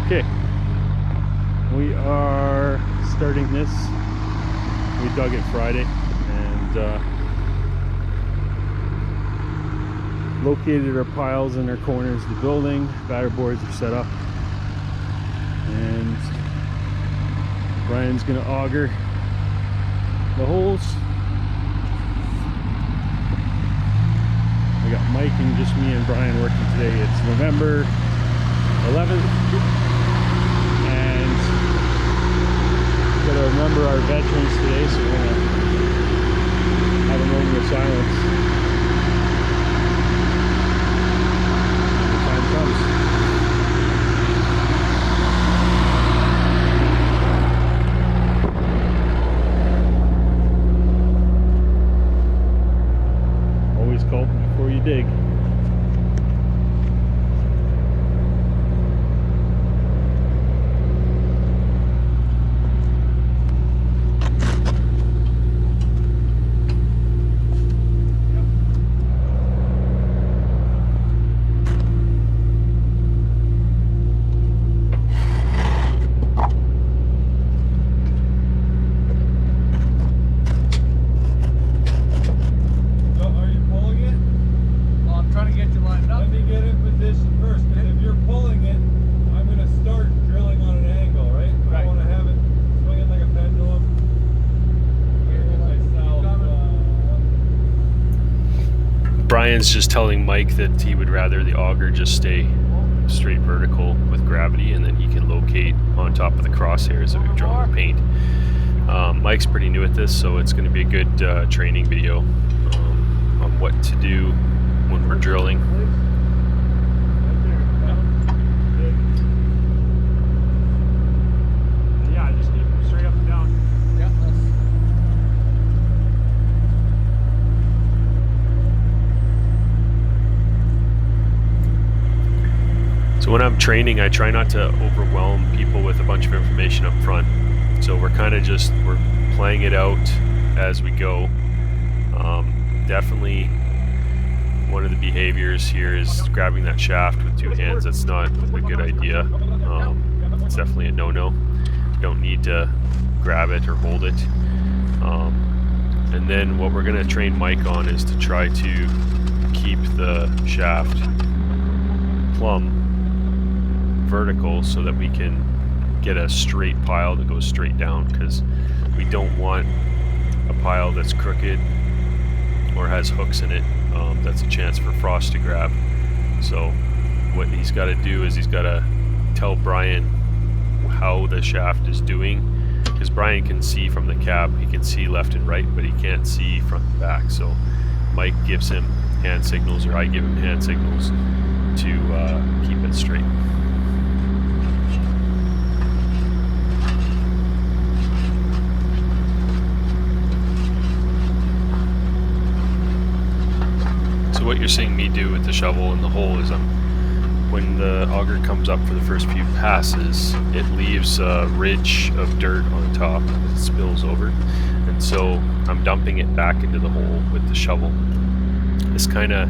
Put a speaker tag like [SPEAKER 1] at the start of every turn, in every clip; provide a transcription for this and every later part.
[SPEAKER 1] Okay, we are starting this. We dug it Friday and located our piles in our corners of the building. Batter boards are set up, and Brian's gonna auger the holes. I got Mike and just me and Brian working today. It's November 11th, and gotta remember our veterans today, so we're gonna have a moment of silence when the time comes. Always call before you dig. Brian's just telling Mike that he would rather the auger just stay straight vertical with gravity, and then he can locate on top of the crosshairs that we've drawn with paint. Mike's pretty new at this, so it's going to be a good training video on what to do when we're drilling. Yeah, just keep them straight up and down. Yeah. So when I'm training, I try not to overwhelm people with a bunch of information up front. So we're kind of we're playing it out as we go. Definitely one of the behaviors here is grabbing that shaft with two hands. That's not a good idea. It's definitely a no-no. You don't need to grab it or hold it. And then what we're going to train Mike on is to try to keep the shaft plumb vertical so that we can get a straight pile that goes straight down, because we don't want a pile that's crooked or has hooks in it. That's a chance for frost to grab. So what he's got to do is he's got to tell Brian how the shaft is doing, because Brian can see from the cab, he can see left and right, but he can't see front and back. So Mike gives him hand signals, or I give him hand signals to keep it straight. So what you're seeing me do with the shovel in the hole is when the auger comes up for the first few passes, it leaves a ridge of dirt on top as it spills over, and so I'm dumping it back into the hole with the shovel. This kind of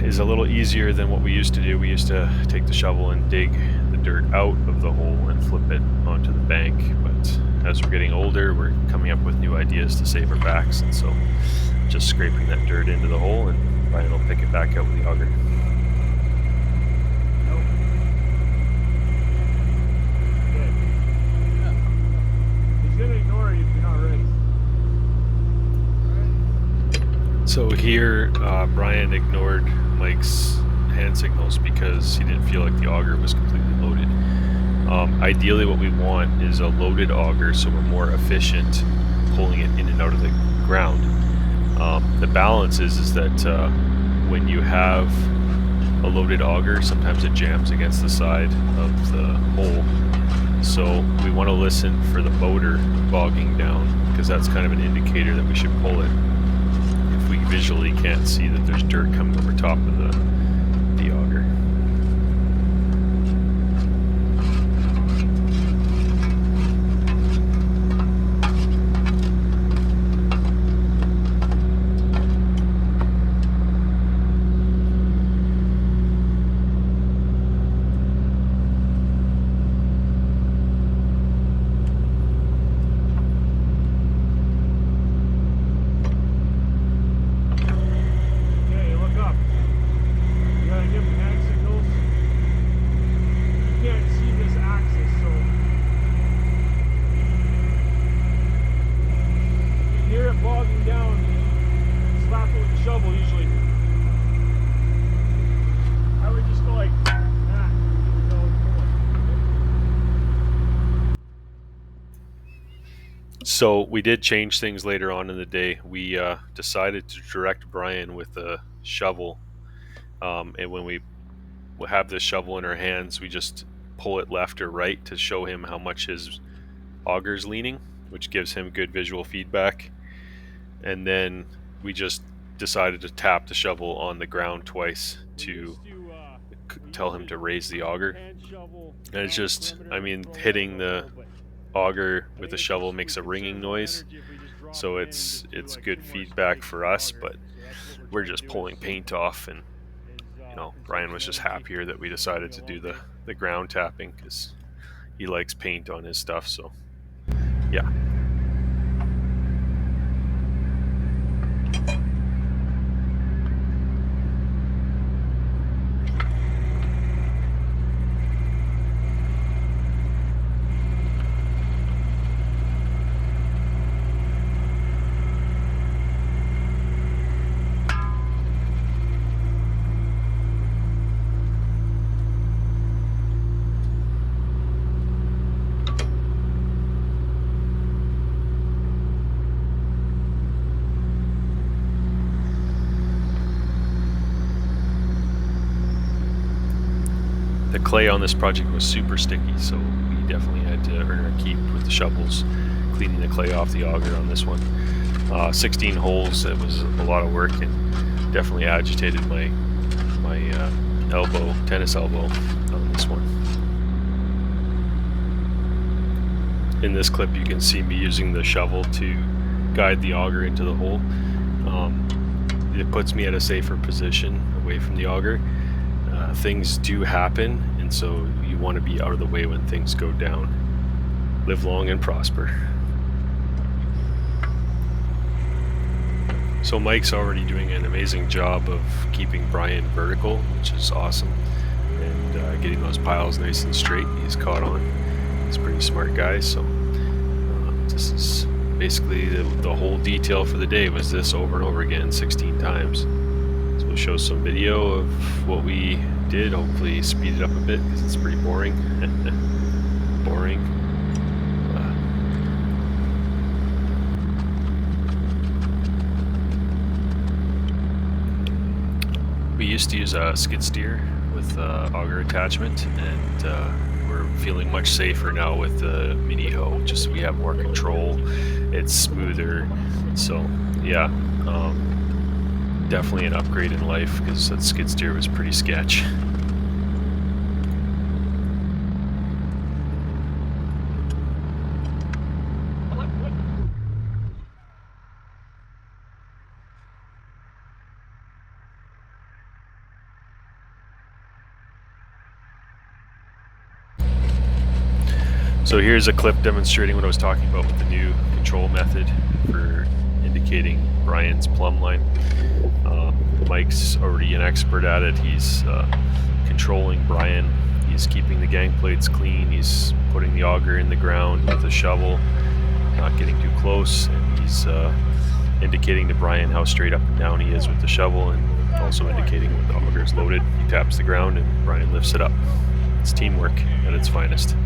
[SPEAKER 1] is a little easier than what we used to do. We used to take the shovel and dig the dirt out of the hole and flip it onto the bank, but as we're getting older, we're coming up with new ideas to save our backs, and so just scraping that dirt into the hole, and Brian will pick it back out with the auger. So here, Brian ignored Mike's hand signals because he didn't feel like the auger was completely loaded. Ideally, what we want is a loaded auger, so we're more efficient pulling it in and out of the ground. The balance is that when you have a loaded auger, sometimes it jams against the side of the hole. So we want to listen for the motor bogging down, because that's kind of an indicator that we should pull it if we visually can't see that there's dirt coming over top of the auger. So we did change things later on in the day. We decided to direct Brian with a shovel, and when we have the shovel in our hands, we just pull it left or right to show him how much his auger's leaning, which gives him good visual feedback. And then we just decided to tap the shovel on the ground twice to tell him to raise the auger. And it's just, I mean, hitting the auger with a shovel makes a ringing noise, so it's good feedback for us, but we're just pulling paint off. And Brian was just happier that we decided to do the ground tapping because he likes paint on his stuff. So yeah. The clay on this project was super sticky, so we definitely had to earn our keep with the shovels, cleaning the clay off the auger on this one. 16 holes, it was a lot of work and definitely agitated my tennis elbow on this one. In this clip, you can see me using the shovel to guide the auger into the hole. It puts me at a safer position away from the auger. Things do happen, and so you want to be out of the way when things go down. Live long and prosper. So Mike's already doing an amazing job of keeping Brian vertical, which is awesome, and getting those piles nice and straight. He's caught on. He's a pretty smart guy. So this is basically the whole detail for the day was this over and over again 16 times. So we'll show some video of what we did, hopefully speed it up a bit because it's pretty boring. Boring. We used to use a skid steer with auger attachment, and we're feeling much safer now with the mini hoe. Just we have more control, it's smoother. So yeah, definitely an upgrade in life because that skid steer was pretty sketch. So here's a clip demonstrating what I was talking about with the new control method for indicating Brian's plumb line. Mike's already an expert at it. He's controlling Brian. He's keeping the gang plates clean. He's putting the auger in the ground with a shovel, not getting too close, and he's indicating to Brian how straight up and down he is with the shovel, and also indicating when the auger is loaded. He taps the ground and Brian lifts it up. It's teamwork at its finest.